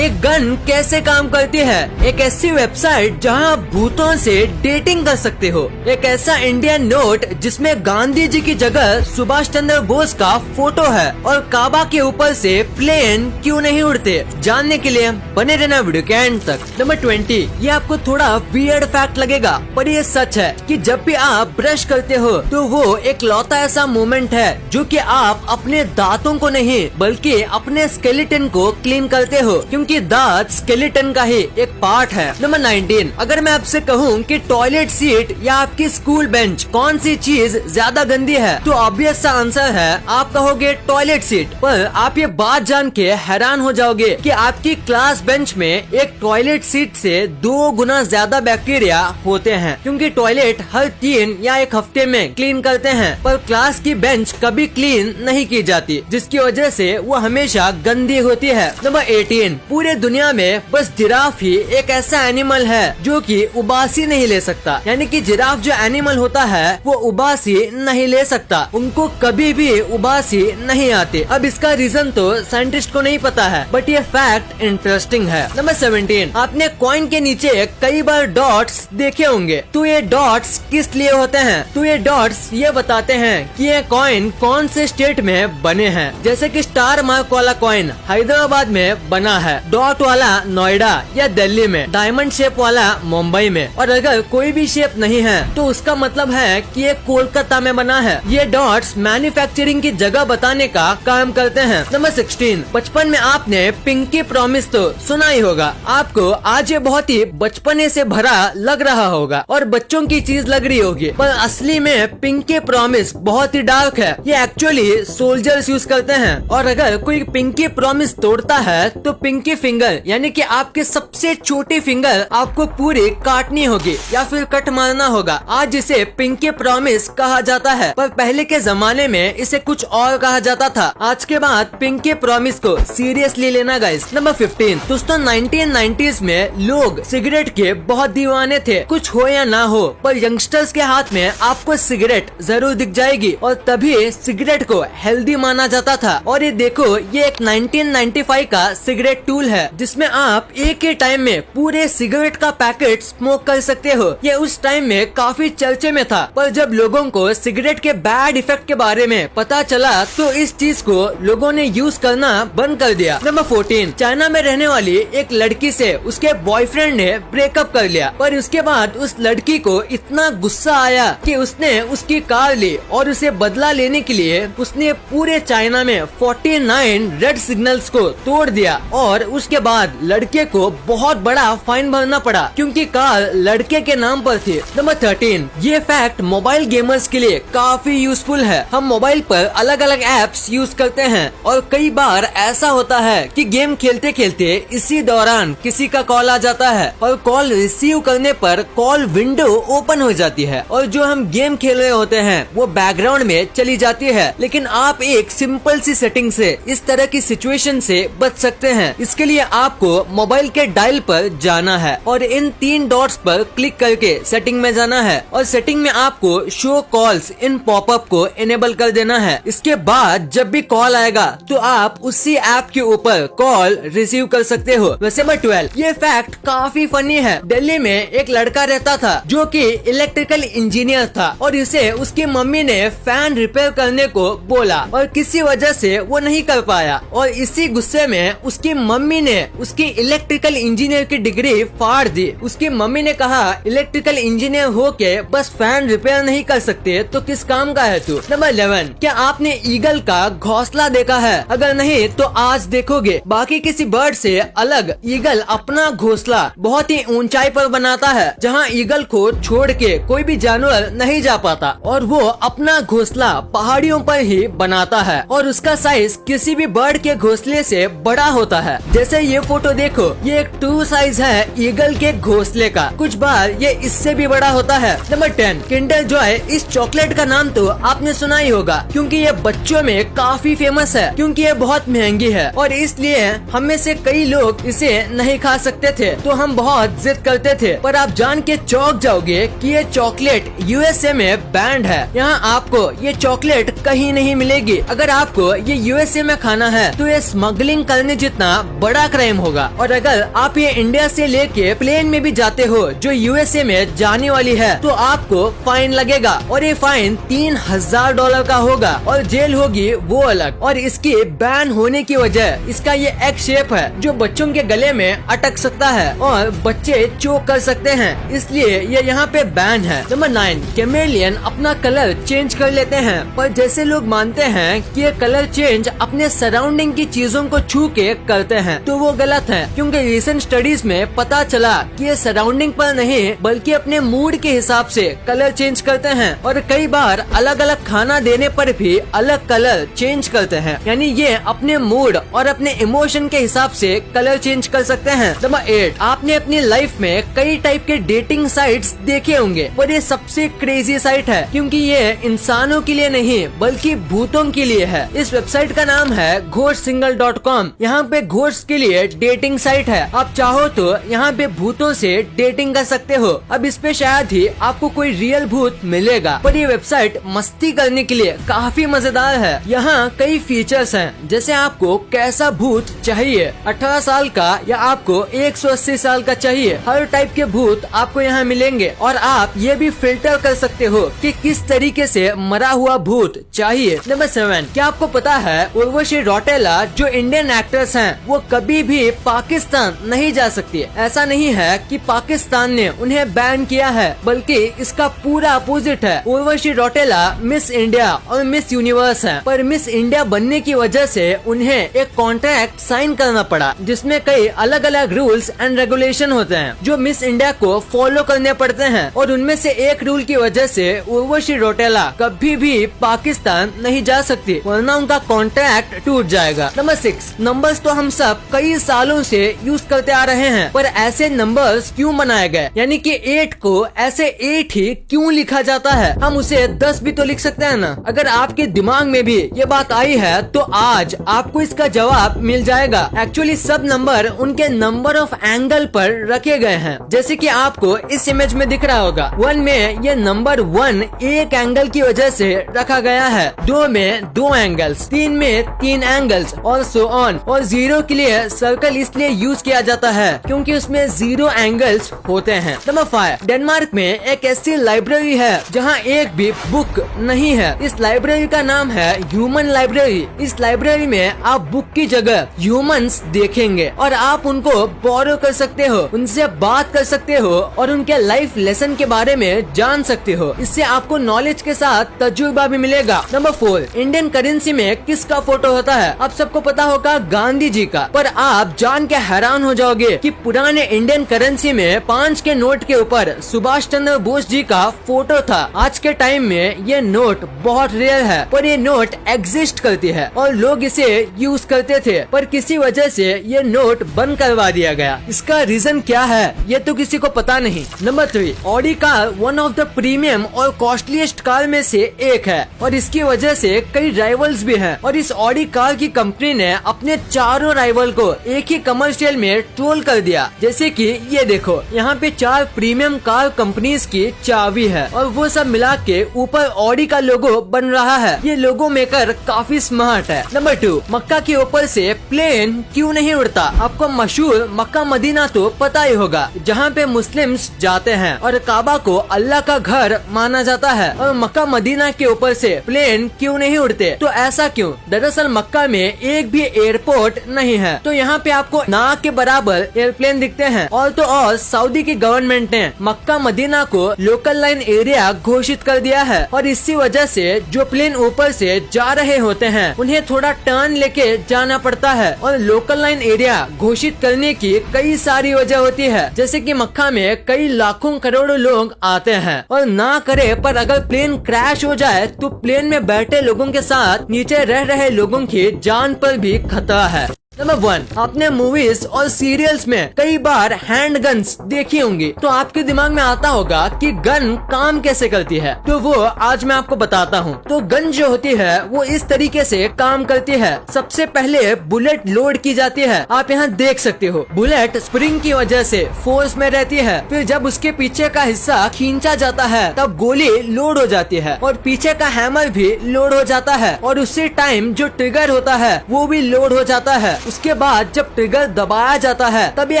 एक गन कैसे काम करती है, एक ऐसी वेबसाइट जहां आप भूतों से डेटिंग कर सकते हो, एक ऐसा इंडियन नोट जिसमें गांधी जी की जगह सुभाष चंद्र बोस का फोटो है, और काबा के ऊपर से प्लेन क्यों नहीं उड़ते, जानने के लिए बने रहना वीडियो के एंड तक। नंबर 20, ये आपको थोड़ा वियर्ड फैक्ट लगेगा पर ये सच है कि जब भी आप ब्रश करते हो तो वो एक लौता ऐसा मोमेंट है जो कि आप अपने दांतों को नहीं बल्कि अपने स्केलेटन को क्लीन करते हो, क्योंकि दांत स्केलेटन का ही एक पार्ट है। नंबर 19, अगर मैं आपसे कहूँ कि टॉयलेट सीट या आपकी स्कूल बेंच कौन सी चीज ज्यादा गंदी है, तो ऑब्वियस सा आंसर है आप कहोगे टॉयलेट सीट। पर आप ये बात जान के हैरान हो जाओगे कि आपकी क्लास बेंच में एक टॉयलेट सीट से 2 गुना ज्यादा बैक्टीरिया होते हैं, क्योंकि टॉयलेट हर 3 या 1 हफ्ते में क्लीन करते हैं, पर क्लास की बेंच कभी क्लीन नहीं की जाती, जिसकी वजह से वो हमेशा गंदी होती है। नंबर 18, पूरे दुनिया में बस जिराफ ही एक ऐसा एनिमल है जो कि उबासी नहीं ले सकता, यानी कि जिराफ जो एनिमल होता है वो उबासी नहीं ले सकता, उनको कभी भी उबासी नहीं आती। अब इसका रीजन तो साइंटिस्ट को नहीं पता है, बट ये फैक्ट इंटरेस्टिंग है। नंबर 17, आपने कॉइन के नीचे कई बार डॉट्स देखे होंगे, तो ये डॉट्स किस लिए होते हैं? तो ये डॉट्स ये बताते हैं कि ये कॉइन कौन से स्टेट में बने हैं, जैसे कि स्टार मार्क वाला कॉइन हैदराबाद में बना है, डॉट वाला नोएडा या दिल्ली में, डायमंड शेप वाला मुंबई में, और अगर कोई भी शेप नहीं है तो उसका मतलब है कि ये कोलकाता में बना है। ये डॉट्स मैन्युफैक्चरिंग की जगह बताने का काम करते हैं। नंबर 16, बचपन में आपने पिंकी प्रॉमिस तो सुना ही होगा। आपको आज ये बहुत ही बचपने से भरा लग रहा होगा और बच्चों की चीज लग रही होगी, पर असली में पिंकी प्रॉमिस बहुत ही डार्क है। ये एक्चुअली सोल्जर्स यूज करते हैं, और अगर कोई पिंकी प्रॉमिस तोड़ता है तो पिंकी फिंगर यानी कि आपके सबसे छोटी फिंगर आपको पूरी काटनी होगी या फिर कट मारना होगा। आज इसे पिंकी प्रॉमिस कहा जाता है, पर पहले के जमाने में इसे कुछ और कहा जाता था। आज के बाद पिंकी प्रॉमिस को सीरियसली लेना गाइस। नंबर 15, दोस्तों 1990s में लोग सिगरेट के बहुत दीवाने थे, कुछ हो या ना हो, पर यंगस्टर्स के हाथ में आपको सिगरेट जरूर दिख जाएगी, और तभी सिगरेट को हेल्दी माना जाता था। और ये देखो, ये एक 1995 का सिगरेट टूल है जिसमें आप एक ही टाइम में पूरे सिगरेट का पैकेट स्मोक कर सकते हो। ये उस टाइम में काफी चर्चे में था, पर जब लोगों को सिगरेट के बैड इफेक्ट के बारे में पता चला तो इस चीज को लोगों ने यूज करना बंद कर दिया। नंबर 14, चाइना में रहने वाली एक लड़की से उसके बॉयफ्रेंड ने ब्रेकअप कर लिया, पर उसके बाद उस लड़की को इतना गुस्सा आया कि उसने उसकी कार ली और उसे बदला लेने के लिए उसने पूरे चाइना में 49 रेड सिग्नल्स को तोड़ दिया, और उसके बाद लड़के को बहुत बड़ा फाइन भरना पड़ा क्योंकि कार लड़के के नाम पर थी। नंबर 13, ये फैक्ट मोबाइल गेमर्स के लिए काफी यूजफुल है। हम मोबाइल पर अलग अलग एप्स यूज करते हैं, और कई बार ऐसा होता है कि गेम खेलते खेलते इसी दौरान किसी का कॉल आ जाता है, और कॉल रिसीव करने पर कॉल विंडो ओपन हो जाती है, और जो हम गेम खेल रहे होते हैं वो बैकग्राउंड में चली जाती है। लेकिन आप एक सिंपल सी सेटिंग से इस तरह की सिचुएशन से बच सकते हैं। इसके लिए आपको मोबाइल के डायल पर जाना है और इन 3 डॉट्स पर क्लिक करके सेटिंग में जाना है, और सेटिंग में आपको शो कॉल्स इन पॉपअप को इनेबल कर देना है। इसके बाद जब भी कॉल आएगा तो आप उसी ऐप के ऊपर कॉल रिसीव कर सकते हो। वैसे नंबर 12, ये फैक्ट काफी फनी है। दिल्ली में एक लड़का रहता था जो कि इलेक्ट्रिकल इंजीनियर था, और इसे उसकी मम्मी ने फैन रिपेयर करने को बोला, और किसी वजह से वो नहीं कर पाया, और इसी गुस्से में उसकी मम्मी ने उसकी इलेक्ट्रिकल इंजीनियर की डिग्री फाड़ दी। उसकी मम्मी ने कहा, इलेक्ट्रिकल इंजीनियर होके बस फैन रिपेयर नहीं कर सकते तो किस काम का है तू। नंबर 11, क्या आपने ईगल का घोंसला देखा है? अगर नहीं तो आज देखोगे। बाकी किसी बर्ड से अलग ईगल अपना घोंसला बहुत ही ऊंचाई पर बनाता है, जहाँ ईगल को छोड़ के कोई भी जानवर नहीं जा पाता, और वो अपना घोंसला पहाड़ियों पर ही बनाता है, और उसका साइज किसी भी बर्ड के घोंसले से बड़ा होता है। जैसे ये फोटो देखो, ये एक ट्रू साइज है ईगल के घोंसले का, कुछ बार ये इससे भी बड़ा होता है। नंबर 10, किंडर जॉय, इस चॉकलेट का नाम तो आपने सुना ही होगा, क्योंकि ये बच्चों में काफी फेमस है, क्योंकि ये बहुत महंगी है, और इसलिए हम में से कई लोग इसे नहीं खा सकते थे, तो हम बहुत जिद करते थे। पर आप जान के चौंक जाओगे कि ये चॉकलेट यूएसए में बैंड है। यहाँ आपको ये चॉकलेट कहीं नहीं मिलेगी। अगर आपको ये यूएसए में खाना है तो ये स्मगलिंग करने जितना बड़ा क्राइम होगा। और अगर आप ये इंडिया से लेके प्लेन में भी जाते हो जो यूएसए में जाने वाली है तो आपको फाइन लगेगा और ये फाइन $3000 का होगा और जेल होगी वो अलग। और इसकी बैन होने की वजह इसका ये एक शेप है जो बच्चों के गले में अटक सकता है और बच्चे चोक कर सकते हैं, इसलिए ये यहाँ पे बैन है। नंबर 9, कैमेलियन अपना कलर चेंज कर लेते हैं, पर जैसे लोग मानते हैं कि ये कलर चेंज अपने सराउंडिंग की चीजों को छू के करते हैं तो वो गलत है, क्योंकि रिसेंट स्टडीज में पता चला कि ये सराउंडिंग पर नहीं बल्कि अपने मूड के हिसाब से कलर चेंज करते हैं और कई बार अलग अलग खाना देने पर भी अलग कलर चेंज करते हैं, यानी ये अपने मूड और अपने इमोशन के हिसाब से कलर चेंज कर सकते हैं। नंबर 8, आपने अपनी लाइफ में कई टाइप के डेटिंग साइट्स देखे होंगे पर ये सबसे क्रेजी साइट है क्योंकि ये इंसानों के लिए नहीं बल्कि भूतों के लिए है। इस वेबसाइट का नाम है घोषसिंगल.com। यहाँ पे घोष के लिए डेटिंग साइट है, आप चाहो तो यहाँ पे भूतों से डेटिंग कर सकते हो। अब इस पे शायद ही आपको कोई रियल भूत मिलेगा पर ये वेबसाइट मस्ती करने के लिए काफी मजेदार है। यहाँ कई फीचर्स हैं, जैसे आपको कैसा भूत चाहिए, 18 साल का या आपको 180 साल का चाहिए, हर टाइप के भूत आपको यहाँ मिलेंगे। और आप ये भी फिल्टर कर सकते हो कि किस तरीके से मरा हुआ भूत चाहिए। नंबर 7, क्या आपको पता है उर्वशी रौटेला जो इंडियन एक्ट्रेस हैं वो कभी भी पाकिस्तान नहीं जा सकती। ऐसा नहीं है कि पाकिस्तान ने उन्हें बैन किया है बल्कि इसका पूरा अपोजिट है। उर्वशी रौटेला मिस इंडिया और मिस यूनिवर्स है, पर मिस इंडिया बनने की वजह से उन्हें एक कॉन्ट्रैक्ट साइन करना पड़ा जिसमें कई अलग अलग रूल्स एंड रेगुलेशन होते हैं जो मिस इंडिया को फॉलो करने पड़ते हैं और उनमें से एक रूल की वजह से उर्वशी रौटेला कभी भी पाकिस्तान नहीं जा सकती वरना उनका कॉन्ट्रैक्ट टूट जाएगा। नंबर 6, नंबर्स तो हम सब कई सालों से यूज करते आ रहे हैं पर ऐसे नंबर्स क्यों बनाए गए, यानी कि 8 को ऐसे 8 ही क्यों लिखा जाता है। हम उसे 10 भी तो लिख सकते हैं ना। अगर आपके दिमाग में भी ये बात आई है तो आज आपको इसका जवाब मिल जाएगा। एक्चुअली सब नंबर उनके नंबर ऑफ एंगल पर रखे गए हैं, जैसे कि आपको इस इमेज में दिख रहा होगा। 1 में ये नंबर 1 एक एंगल की वजह से रखा गया है, 2 में 2 एंगल्स, 3 में 3 एंगल्स और सो ऑन। और 0 के लिए सर्कल इसलिए यूज किया जाता है क्योंकि उसमें 0 एंगल्स होते हैं। नंबर 5, डेनमार्क में एक ऐसी लाइब्रेरी है जहाँ एक भी बुक नहीं है। इस लाइब्रेरी का नाम है ह्यूमन लाइब्रेरी। इस लाइब्रेरी में आप बुक की जगह ह्यूमंस देखेंगे और आप उनको बोरो कर सकते हो, उनसे बात कर सकते हो और उनके लाइफ लेसन के बारे में जान सकते हो। इससे आपको नॉलेज के साथ तजुर्बा भी मिलेगा। नंबर 4, इंडियन करेंसी में किसका फोटो होता है? आप सबको पता होगा गांधी जी का, पर आप जान के हैरान हो जाओगे कि पुराने इंडियन करेंसी में 5 के नोट के ऊपर सुभाष चंद्र बोस जी का फोटो था। आज के टाइम में ये नोट बहुत रेयर है पर ये नोट एग्जिस्ट करती है और लोग इसे यूज करते थे, पर किसी वजह से ये नोट बंद करवा दिया गया। इसका रीजन क्या है ये तो किसी को पता नहीं। Number 3, Audi car one of the premium और कॉस्टलीस्ट कार में से एक है और इसकी वजह से कई राइवल्स भी हैं और इस ऑडी कार की कंपनी ने अपने चारों राइवल को एक ही कमर्शियल में ट्रोल कर दिया। जैसे कि ये देखो, यहाँ पे 4 प्रीमियम कार कंपनीज की चाबी है और वो सब मिला के ऊपर ऑडी का लोगो बन रहा है। ये लोगो मेकर काफी स्मार्ट है। नंबर 2, मक्का के ऊपर से प्लेन क्यों नहीं उड़ता? आपको मशहूर मक्का मदीना तो पता ही होगा जहाँ पे मुस्लिम्स जाते हैं और काबा को अल्लाह का घर माना जाता है, और मक्का मदीना के ऊपर से प्लेन क्यों नहीं उड़ते? तो ऐसा क्यों? दरअसल मक्का में एक भी एयरपोर्ट नहीं है तो यहाँ पे आपको नाक के बराबर एयरप्लेन दिखते हैं। और तो और सऊदी की गवर्नमेंट ने मक्का मदीना को लोकल लाइन एरिया घोषित कर दिया है और इसी वजह से जो प्लेन ऊपर से जा रहे होते हैं उन्हें थोड़ा टर्न लेके जाना पड़ता है। और लोकल लाइन एरिया घोषित करने की कई सारी वजह होती है, जैसे कि मक्का में कई लाखों करोड़ों लोग आते हैं और ना करे पर अगर प्लेन क्रैश हो जाए तो प्लेन में बैठे लोगों के साथ नीचे रह रहे लोगों की जान पर भी खतरा है। नंबर 1, आपने मूवीज और सीरियल्स में कई बार हैंड गन्स देखी होंगी तो आपके दिमाग में आता होगा कि गन काम कैसे करती है, तो वो आज मैं आपको बताता हूँ। तो गन जो होती है वो इस तरीके से काम करती है। सबसे पहले बुलेट लोड की जाती है, आप यहाँ देख सकते हो। बुलेट स्प्रिंग की वजह से फोर्स में रहती है, फिर जब उसके पीछे का हिस्सा खींचा जाता है तब गोली लोड हो जाती है और पीछे का हैमर भी लोड हो जाता है और उसी टाइम जो ट्रिगर होता है वो भी लोड हो जाता है। उसके बाद जब ट्रिगर दबाया जाता है तब ये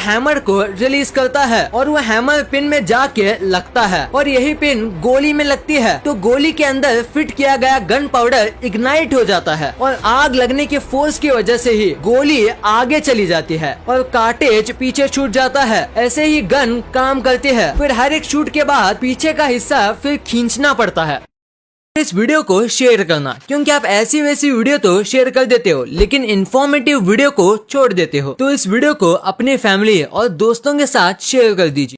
हैमर को रिलीज करता है और वो हैमर पिन में जाके लगता है और यही पिन गोली में लगती है तो गोली के अंदर फिट किया गया गन पाउडर इग्नाइट हो जाता है और आग लगने की फोर्स की वजह से ही गोली आगे चली जाती है और कार्टेज पीछे छूट जाता है। ऐसे ही गन काम करती है। फिर हर एक शूट के बाद पीछे का हिस्सा फिर खींचना पड़ता है। इस वीडियो को शेयर करना, क्योंकि आप ऐसी वैसी वीडियो तो शेयर कर देते हो लेकिन इन्फॉर्मेटिव वीडियो को छोड़ देते हो। तो इस वीडियो को अपने फैमिली और दोस्तों के साथ शेयर कर दीजिए।